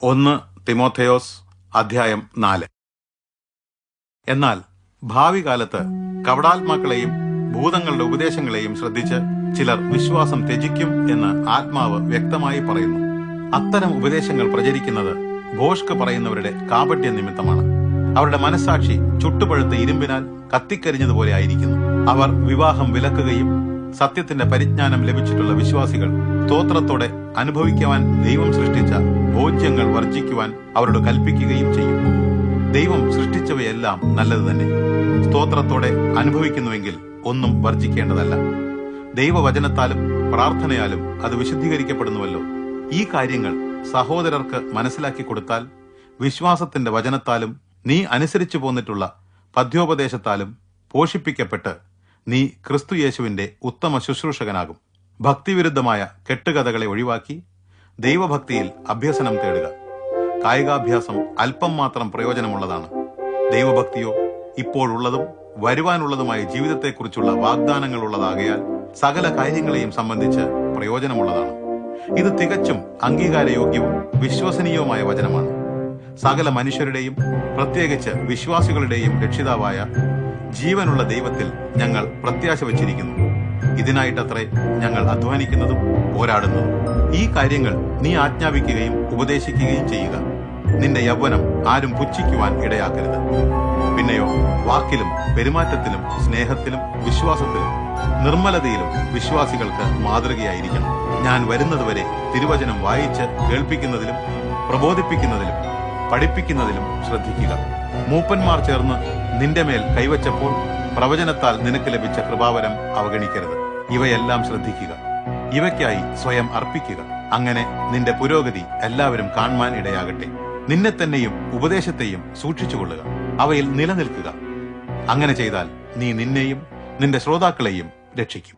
1 തിമോഥെയോസ് അധ്യായം 4. എന്നാൽ ഭാവി കാലത്ത് കപടാത്മാക്കളെയും ഭൂതങ്ങളുടെ ഉപദേശങ്ങളെയും ശ്രദ്ധിച്ച് ചിലർ വിശ്വാസം ത്യജിക്കും എന്ന് ആത്മാവ് വ്യക്തമായി പറയുന്നു. അത്തരം ഉപദേശങ്ങൾ പ്രചരിക്കുന്നത് ഭോഷ്ക് പറയുന്നവരുടെ കാപട്യ നിമിത്തമാണ്. അവരുടെ മനസ്സാക്ഷി ചുട്ടുപഴുത്ത ഇരുമ്പിനാൽ കത്തിക്കരിഞ്ഞതുപോലെ ആയിരിക്കുന്നു. അവർ വിവാഹം വിലക്കുകയും സത്യത്തിന്റെ പരിജ്ഞാനം ലഭിച്ചിട്ടുള്ള വിശ്വാസികൾ സ്തോത്രത്തോടെ അനുഭവിക്കുവാൻ ദൈവം സൃഷ്ടിച്ച ഭോജ്യങ്ങൾ വർജിക്കുവാൻ അവരോട് കൽപ്പിക്കുകയും ചെയ്യും. ദൈവം സൃഷ്ടിച്ചവയെല്ലാം നല്ലത് തന്നെ. സ്തോത്രത്തോടെ അനുഭവിക്കുന്നുവെങ്കിൽ ഒന്നും വർജിക്കേണ്ടതല്ല. ദൈവവചനത്താലും പ്രാർത്ഥനയാലും അത് വിശുദ്ധീകരിക്കപ്പെടുന്നുവല്ലോ. ഈ കാര്യങ്ങൾ സഹോദരർക്ക് മനസ്സിലാക്കി കൊടുത്താൽ വിശ്വാസത്തിന്റെ വചനത്താലും നീ അനുസരിച്ചു പോന്നിട്ടുള്ള പദ്യോപദേശത്താലും പോഷിപ്പിക്കപ്പെട്ട് നീ ക്രിസ്തുയേശുവിന്റെ ഉത്തമ ശുശ്രൂഷകനാകും. ഭക്തിവിരുദ്ധമായ കെട്ടുകഥകളെ ഒഴിവാക്കി ദൈവഭക്തിയിൽ അഭ്യസനം തേടുക. കായികാഭ്യാസം അല്പം മാത്രം പ്രയോജനമുള്ളതാണ്. ദൈവഭക്തിയോ ഇപ്പോഴുള്ളതും വരുവാനുള്ളതുമായ ജീവിതത്തെക്കുറിച്ചുള്ള വാഗ്ദാനങ്ങളുള്ളതാകയാൽ സകല കാര്യങ്ങളെയും സംബന്ധിച്ച് പ്രയോജനമുള്ളതാണ്. ഇത് തികച്ചും അംഗീകാരയോഗ്യവും വിശ്വസനീയവുമായ വചനമാണ്. സകല മനുഷ്യരുടെയും പ്രത്യേകിച്ച് വിശ്വാസികളുടെയും രക്ഷിതാവായ ജീവനുള്ള ദൈവത്തിൽ ഞങ്ങൾ പ്രത്യാശ വച്ചിരിക്കുന്നു. ഇതിനായിട്ടത്രേ ഞങ്ങൾ അധ്വാനിക്കുന്നതും പോരാടുന്നതും. ഈ കാര്യങ്ങൾ നീ ആജ്ഞാപിക്കുകയും ഉപദേശിക്കുകയും ചെയ്യുക. നിന്റെ യൗവനം ആരും പുച്ഛിക്കുവാൻ ഇടയാക്കരുത്. പിന്നെയോ വാക്കിലും പെരുമാറ്റത്തിലും സ്നേഹത്തിലും വിശ്വാസത്തിലും നിർമ്മലതയിലും വിശ്വാസികൾക്ക് മാതൃകയായിരിക്കണം. ഞാൻ വരുന്നതുവരെ തിരുവചനം വായിച്ച് കേൾപ്പിക്കുന്നതിലും പ്രബോധിപ്പിക്കുന്നതിലും പഠിപ്പിക്കുന്നതിലും ശ്രദ്ധിക്കുക. മൂപ്പന്മാർ ചേർന്ന് നിന്റെ മേൽ കൈവച്ചപ്പോൾ പ്രവചനത്താൽ നിനക്ക് ലഭിച്ച കൃപാവരം അവഗണിക്കരുത്. ഇവയെല്ലാം ശ്രദ്ധിക്കുക. ഇവയ്ക്കായി സ്വയം അർപ്പിക്കുക. അങ്ങനെ നിന്റെ പുരോഗതി എല്ലാവരും കാണുവാൻ ഇടയാകട്ടെ. നിന്നെ തന്നെയും ഉപദേശത്തെയും സൂക്ഷിച്ചുകൊള്ളുക. അവയിൽ നിലനിൽക്കുക. അങ്ങനെ ചെയ്താൽ നീ നിന്നെയും നിന്റെ ശ്രോതാക്കളെയും രക്ഷിക്കും.